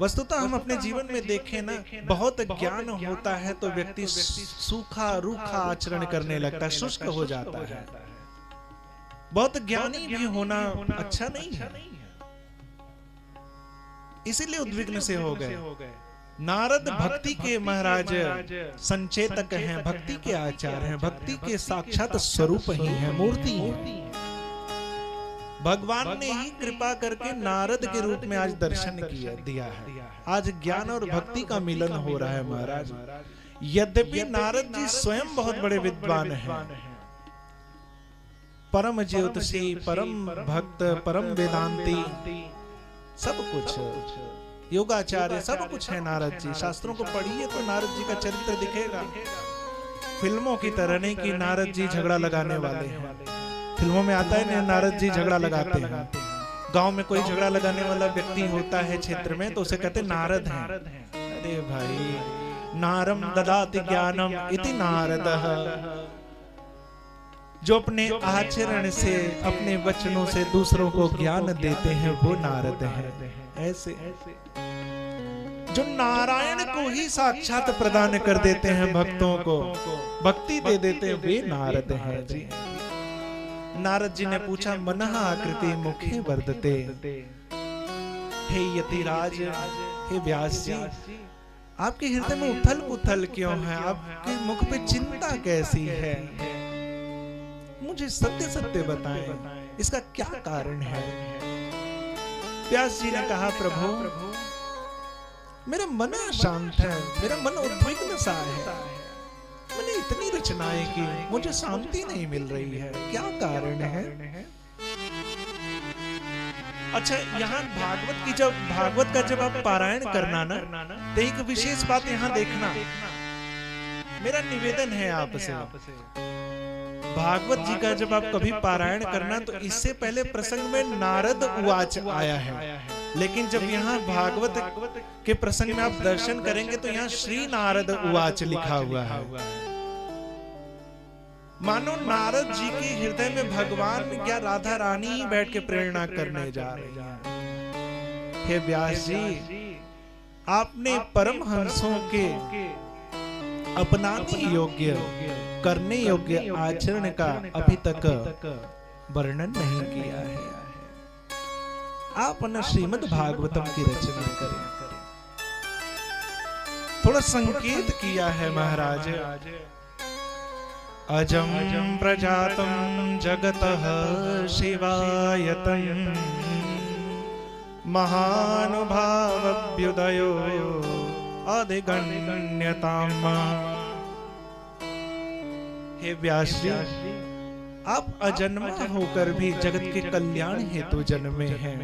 वस्तुतः हम अपने जीवन में देखें ना, बहुत ज्ञान होता है तो व्यक्ति सूखा रूखा आचरण करने लगता है, शुष्क हो जाता है। बहुत ज्ञानी भी होना अच्छा नहीं है, इसीलिए उद्विग्न से हो गए। नारद भक्ति के महाराज संचेतक हैं, भक्ति के आचार्य हैं, भक्ति के साक्षात स्वरूप ही है, मूर्ति है। भगवान ने ही कृपा करके नारद के रूप में आज दर्शन दिया है। आज ज्ञान और भक्ति का मिलन हो रहा है महाराज। यद्यपि नारद जी स्वयं बहुत बड़े विद्वान हैं, परम ज्योतिषी, परम भक्त, परम वेदांती, सब कुछ योगाचार्य, सब कुछ है नारद जी। शास्त्रों को पढ़िए तो नारद जी का चरित्र दिखेगा। फिल्मों की तरह नहीं कि नारद जी झगड़ा लगाने वाले हैं। फिल्मों में आता है नारद जी झगड़ा लगाते हैं। गांव में कोई झगड़ा लगाने वाला व्यक्ति होता है क्षेत्र में तो उसे कहते नारद हैं। अरे भाई, नारम ददाति ज्ञानम इति नारदः, जो अपने आचरण से, अपने वचनों से दूसरों को ज्ञान देते हैं वो नारद हैं। ऐसे जो नारायण को ही साक्षात प्रदान कर देते हैं, भक्तों को भक्ति दे देते हैं, वे नारद हैं जी। नारद जी ने पूछा, मनः आकृति मुखे वर्धते, हे यतिराज, हे व्यास जी, आपके हृदय में उथल पुथल क्यों है? आपके मुख पे चिंता कैसी है? मुझे सत्य सत्य बताएं, इसका क्या कारण है? व्यास जी ने कहा, प्रभु मेरा मन शांत है, मेरा मन उद्विग्न सा है, मैंने इतनी रचनाएं की, मुझे शांति नहीं मिल रही है, क्या कारण है? अच्छा, यहाँ भागवत का जब आप पारायण करना ना, तो एक विशेष बात यहाँ देखना, मेरा निवेदन है आपसे। भागवत जी का जब आप कभी पारायण करना तो इससे पहले प्रसंग में नारद उवाच आया है, लेकिन जब यहाँ भागवत के प्रसंग में आप दर्शन करेंगे तो यहाँ श्री नारद उवाच लिखा हुआ है। मानो नारद जी के हृदय में भगवान या राधा रानी ही बैठ के प्रेरणा करने जा रही है। हे व्यास जी, आपने परमहंसों के अपनाने योग्य, करने योग्य आचरण का अभी तक वर्णन नहीं किया है। आप न श्रीमद् भागवतम की रचना करें, थोड़ा संकेत किया है महाराज। अजं प्रजातं जगतः शिवायतं, महानुभावभ्युदयो अधिगण्यताम्। हे व्यास जी, आप अजन्मा होकर भी जगत के कल्याण हेतु जन्मे हैं।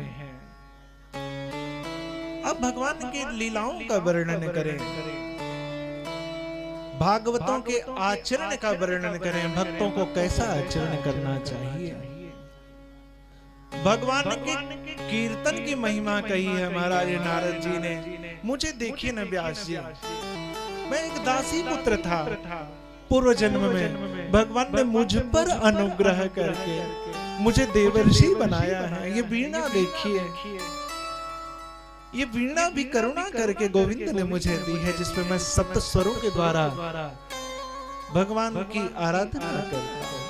अब भगवान के लीलाओं का वर्णन करें, भागवतों के आचरण का वर्णन करें, भक्तों को कैसा आचरण करना चाहिए। भगवान के कीर्तन की महिमा कही है महाराज नारद जी ने। मुझे देखिए न व्यास जी, मैं एक दासी पुत्र था, पूर्व जन्म में भगवान ने मुझ पर अनुग्रह करके मुझे देवर्षि बनाया है। ये वीणा देखिए, ये वीणा भी करुणा करके गोविंद ने मुझे दी है, जिसमें मैं सप्त स्वरों के द्वारा भगवान की आराधना करता हूं।